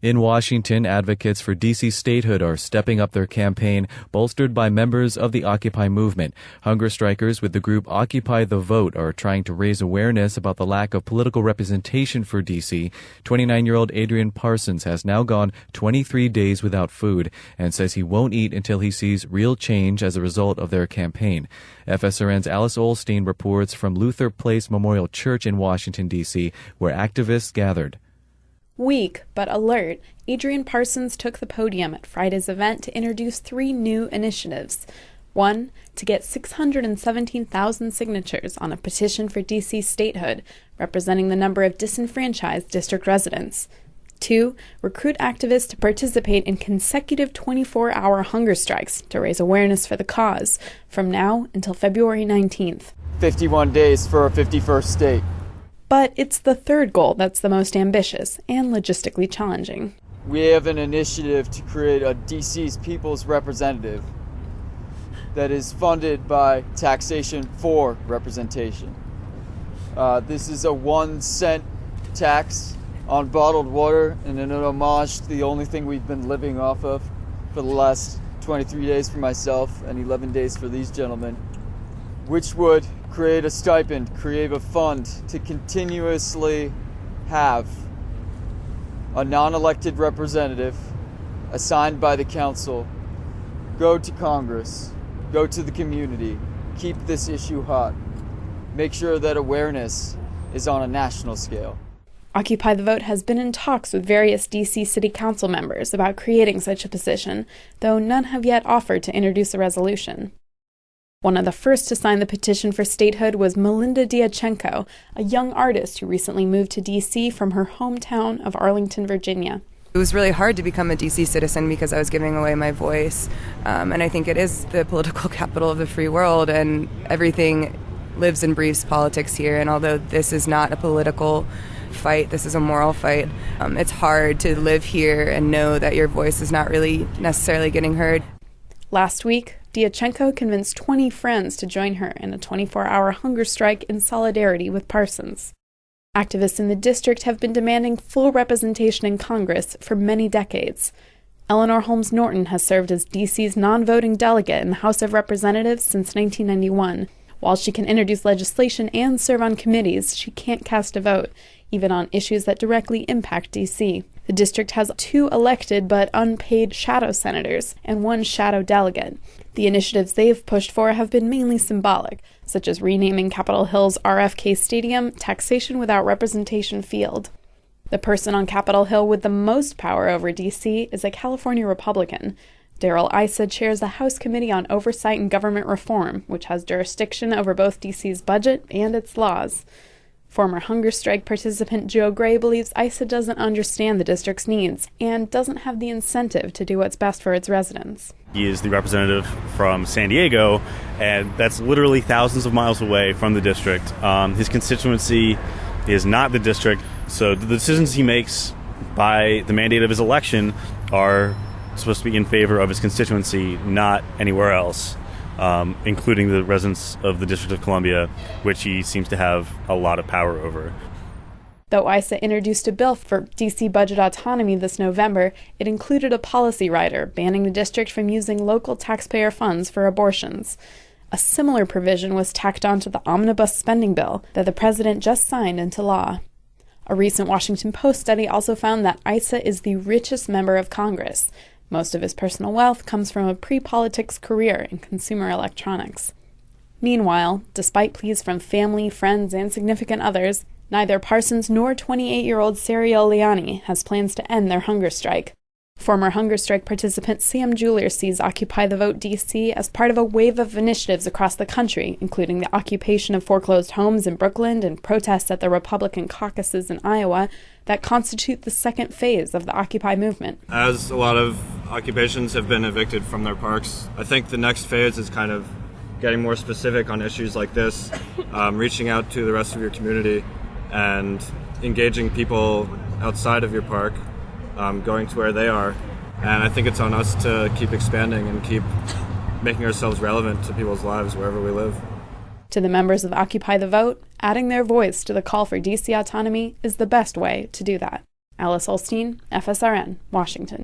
In Washington, advocates for D.C. statehood are stepping up their campaign, bolstered by members of the Occupy movement. Hunger strikers with the group Occupy the Vote are trying to raise awareness about the lack of political representation for D.C. 29-year-old Adrian Parsons has now gone 23 days without food and says he won't eat until he sees real change as a result of their campaign. FSRN's Alice Olstein reports from Luther Place Memorial Church in Washington, D.C., where activists gathered. Weak but alert, Adrian Parsons took the podium at Friday's event to introduce 3 new initiatives. 1, to get 617,000 signatures on a petition for D.C. statehood, representing the number of disenfranchised district residents. 2, recruit activists to participate in consecutive 24-hour hunger strikes to raise awareness for the cause, from now until February 19th. 51 days for a 51st state. But it's the third goal that's the most ambitious and logistically challenging. We have an initiative to create a DC's People's Representative that is funded by taxation for representation. This is a 1-cent tax on bottled water and an homage to the only thing we've been living off of for the last 23 days for myself and 11 days for these gentlemen, which would create a stipend, create a fund to continuously have a non-elected representative assigned by the council go to Congress, go to the community, keep this issue hot, make sure that awareness is on a national scale. Occupy the Vote has been in talks with various D.C. City Council members about creating such a position, though none have yet offered to introduce a resolution. One of the first to sign the petition for statehood was Melinda Diachenko, a young artist who recently moved to D.C. from her hometown of Arlington, Virginia. It was really hard to become a D.C. citizen because I was giving away my voice, and I think it is the political capital of the free world, and everything lives and breathes politics here, and although this is not a political fight, this is a moral fight, it's hard to live here and know that your voice is not really necessarily getting heard. Last week, Diachenko convinced 20 friends to join her in a 24-hour hunger strike in solidarity with Parsons. Activists in the district have been demanding full representation in Congress for many decades. Eleanor Holmes Norton has served as D.C.'s non-voting delegate in the House of Representatives since 1991. While she can introduce legislation and serve on committees, she can't cast a vote, even on issues that directly impact D.C. The district has 2 elected but unpaid shadow senators and 1 shadow delegate. The initiatives they've pushed for have been mainly symbolic, such as renaming Capitol Hill's RFK Stadium Taxation Without Representation Field. The person on Capitol Hill with the most power over D.C. is a California Republican. Darrell Issa chairs the House Committee on Oversight and Government Reform, which has jurisdiction over both D.C.'s budget and its laws. Former hunger strike participant Joe Gray believes Issa doesn't understand the district's needs and doesn't have the incentive to do what's best for its residents. He is the representative from San Diego, and that's literally thousands of miles away from the district. His constituency is not the district, so the decisions he makes by the mandate of his election are supposed to be in favor of his constituency, not anywhere else. Including the residents of the District of Columbia, which he seems to have a lot of power over. Though Issa introduced a bill for D.C. budget autonomy this November, it included a policy rider banning the district from using local taxpayer funds for abortions. A similar provision was tacked onto the omnibus spending bill that the president just signed into law. A recent Washington Post study also found that Issa is the richest member of Congress. Most of his personal wealth comes from a pre-politics career in consumer electronics. Meanwhile, despite pleas from family, friends, and significant others, neither Parsons nor 28-year-old Serial Leani has plans to end their hunger strike. Former hunger strike participant Sam Julier sees Occupy the Vote D.C. as part of a wave of initiatives across the country, including the occupation of foreclosed homes in Brooklyn and protests at the Republican caucuses in Iowa that constitute the second phase of the Occupy movement. As a lot of occupations have been evicted from their parks, I think the next phase is kind of getting more specific on issues like this, reaching out to the rest of your community and engaging people outside of your park, going to where they are. And I think it's on us to keep expanding and keep making ourselves relevant to people's lives wherever we live. To the members of Occupy the Vote, adding their voice to the call for D.C. autonomy is the best way to do that. Alice Olstein, FSRN, Washington.